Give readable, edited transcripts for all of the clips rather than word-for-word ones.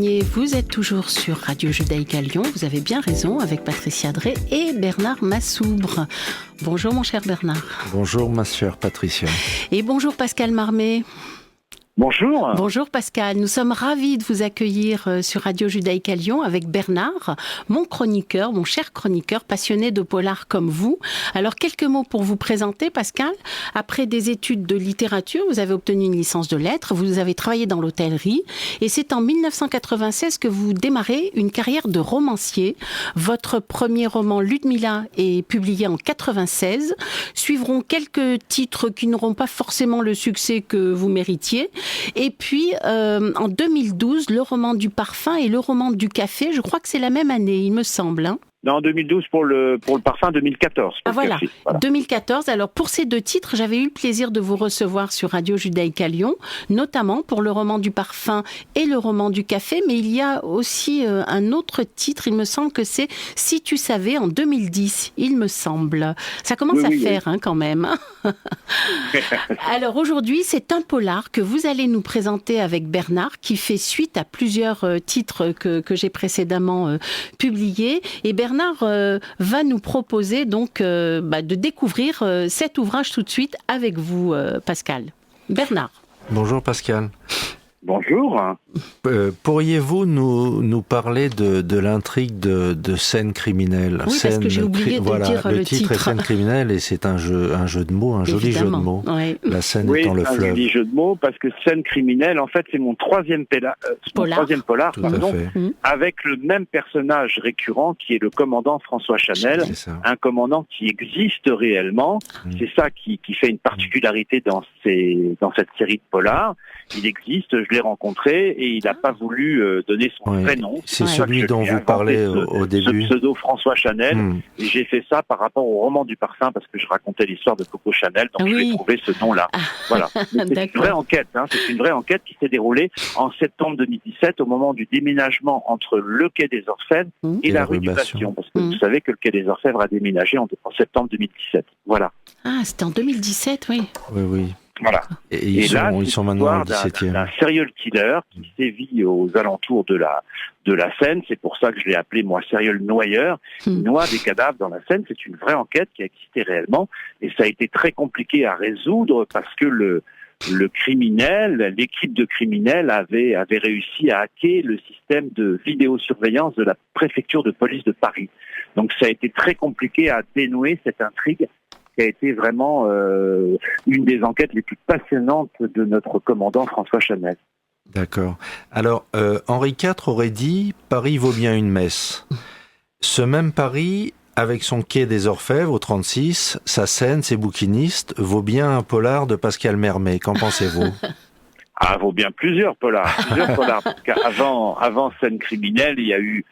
Et vous êtes toujours sur Radio Judaïka Lyon, vous avez bien raison, avec Patricia Drey et Bernard Massoubre. Bonjour mon cher Bernard. Bonjour ma chère Patricia. Et bonjour Pascal Marmet. Bonjour. Bonjour Pascal, nous sommes ravis de vous accueillir sur Radio Judaïka Lyon avec Bernard, mon chroniqueur, mon cher chroniqueur, passionné de polar comme vous. Alors quelques mots pour vous présenter Pascal. Après des études de littérature, vous avez obtenu une licence de lettres, vous avez travaillé dans l'hôtellerie et c'est en 1996 que vous démarrez une carrière de romancier. Votre premier roman Ludmilla est publié en 96. Suivront quelques titres qui n'auront pas forcément le succès que vous méritiez. Et puis, en 2012, le roman du parfum et le roman du café, je crois que c'est la même année, il me semble. Hein. Non, en 2012 pour le parfum, 2014. Ah voilà, 2014. Alors pour ces deux titres, j'avais eu le plaisir de vous recevoir sur Radio Judaïka Lyon, notamment pour le roman du parfum et le roman du café, mais il y a aussi un autre titre, il me semble que c'est « Si tu savais » en 2010, il me semble. Ça commence à faire hein, quand même. Alors aujourd'hui, c'est un polar que vous allez nous présenter avec Bernard, qui fait suite à plusieurs titres que j'ai précédemment publiés. Et Bernard va nous proposer donc de découvrir cet ouvrage tout de suite avec vous, Pascal. Bernard. Bonjour Pascal. Bonjour. Pourriez-vous nous parler de l'intrigue de Scène criminelle? Oui, parce que j'ai oublié de dire le titre. Est Scène criminelle et c'est un jeu de mots, un joli jeu de mots. Oui. La Seine étant le fleuve. Oui, un joli jeu de mots parce que Scène criminelle, en fait, c'est mon troisième polar, avec le même personnage récurrent qui est le commandant François Chanel, un commandant qui existe réellement. C'est ça qui fait une particularité dans cette série de polars. Il existe, je l'ai rencontré et il n'a pas voulu donner son vrai nom. C'est celui dont vous parlez au début. Ce pseudo François Chanel. Et j'ai fait ça par rapport au roman du parfum parce que je racontais l'histoire de Coco Chanel. Donc je vais trouver ce nom-là. Voilà. C'est une vraie enquête. C'est une vraie enquête qui s'est déroulée en septembre 2017 au moment du déménagement entre le quai des Orfèvres et la rue du Bastion. Parce que vous savez que le quai des Orfèvres a déménagé en septembre 2017. Voilà. Ah, c'était en 2017, oui. Oui. Voilà. Et ils sont maintenant au 17e. Un serial killer qui sévit aux alentours de la Seine. C'est pour ça que je l'ai appelé, moi, serial noyeur. Il noie des cadavres dans la Seine. C'est une vraie enquête qui a existé réellement. Et ça a été très compliqué à résoudre parce que l'équipe de criminels avait réussi à hacker le système de vidéosurveillance de la préfecture de police de Paris. Donc ça a été très compliqué à dénouer cette intrigue qui a été vraiment une des enquêtes les plus passionnantes de notre commandant François Chanel. D'accord. Alors, Henri IV aurait dit « Paris vaut bien une messe ». Ce même Paris, avec son quai des Orfèvres au 36, sa Seine, ses bouquinistes, vaut bien un polar de Pascal Marmet. Qu'en pensez-vous ? Ah, vaut bien plusieurs polars. Parce qu'avant Scène criminelle, il y a eu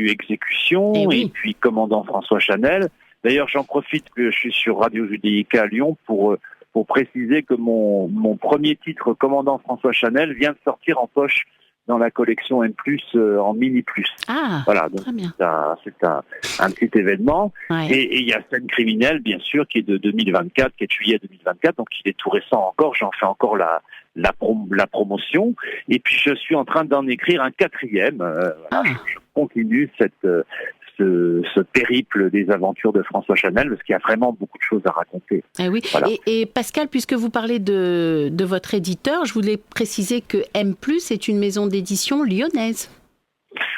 Exécution et puis Commandant François Chanel. D'ailleurs, j'en profite que je suis sur Radio Judaïka à Lyon pour préciser que mon premier titre, Commandant François Chanel, vient de sortir en poche dans la collection M+, en mini+. Ah, voilà, donc très bien. C'est un petit événement. Ouais. Et il y a Scène criminelle, bien sûr, qui est de 2024, qui est de juillet 2024, donc il est tout récent encore, j'en fais encore la promotion. Et puis je suis en train d'en écrire un quatrième. Je continue ce périple des aventures de François Chanel, parce qu'il y a vraiment beaucoup de choses à raconter. Eh oui. Voilà. Et Pascal, puisque vous parlez de votre éditeur, je voulais préciser que M+, est une maison d'édition lyonnaise.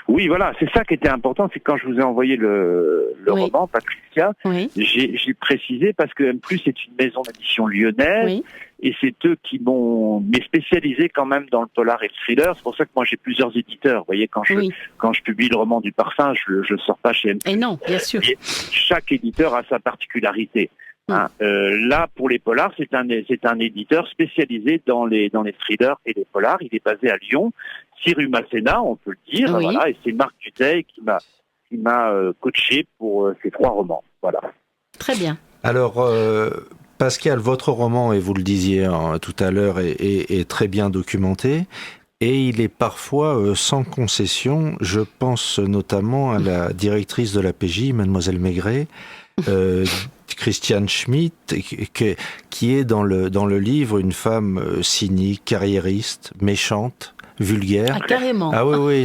Oui, voilà, c'est ça qui était important, c'est que quand je vous ai envoyé le roman, Patricia, j'ai précisé parce que M+, est une maison d'édition lyonnaise, et c'est eux qui m'ont spécialisé quand même dans le polar et le thriller. C'est pour ça que moi j'ai plusieurs éditeurs. Vous voyez, quand je publie le roman du parfum, je sors pas chez M+. Et non, bien sûr. Et chaque éditeur a sa particularité. Là, pour les polars, c'est un éditeur spécialisé dans les thrillers et les polars. Il est basé à Lyon, 6 rue Masséna, on peut le dire. Voilà, et c'est Marc Duteil qui m'a coaché pour ces 3 romans. Voilà. Très bien. Alors, Pascal, votre roman, et vous le disiez tout à l'heure, est très bien documenté. Et il est parfois sans concession. Je pense notamment à la directrice de la PJ, Mademoiselle Maigret, Christiane Schmitt, qui est dans le livre une femme cynique, carriériste, méchante, vulgaire. Ah, carrément. Ah oui, oui.